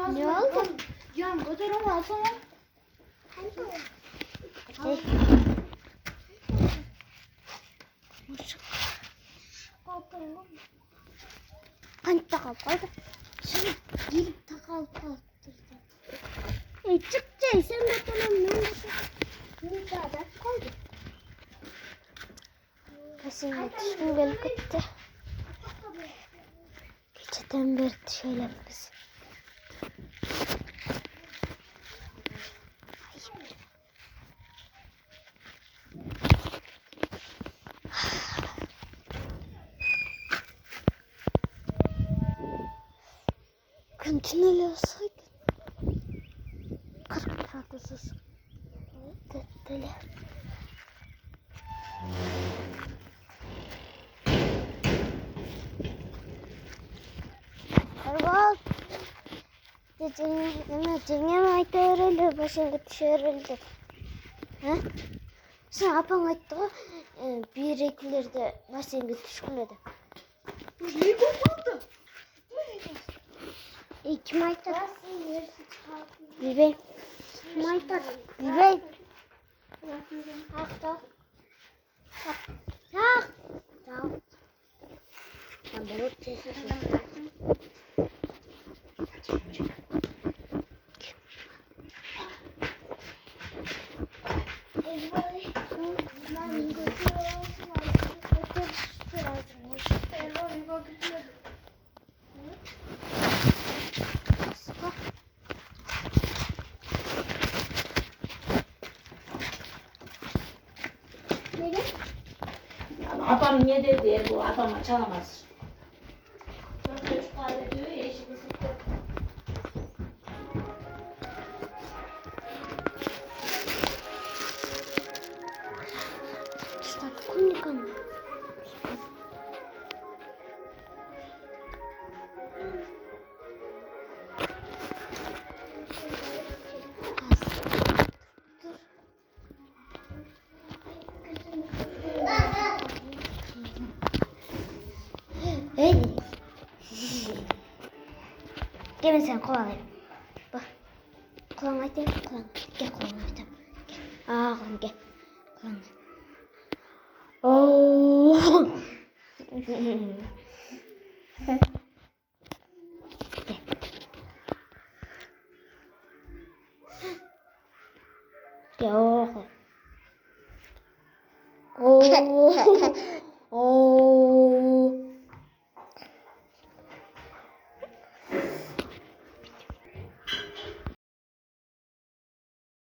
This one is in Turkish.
Ne oldu? Can götür onu alsana. Hey. Hani takal koydu. Şimdi gelip takal kaldırdı. Çıkacak sen de tamam ben de. Bir daha da koydu. Kesin yetişkin gelip gitti. Geceden beri şöyle biz. Kontineli olsaydı. Kırk rahatsız. Deli. Ergal. Cengem ayta örüldü. Başın gitti örüldü. Ha? Sen apan ayttı o. Bir ekilerde başın gitti şukulada. Ne kopardı? Kim ayttı? Bilbey. Kim ayttı? Bilbey. Hafta. Tak. Tak. Ben bunu çeşitledim. Adam ne dedi bu adama çalamaz. Çocuklar da diyor ya eşi kızı. Está comunicando. Hey. Gelin sen kovalayın. Bak. Kulağına gel. Kulağına. Gel kulağına. Gel. Kulağına gel. Kulağına. Oh.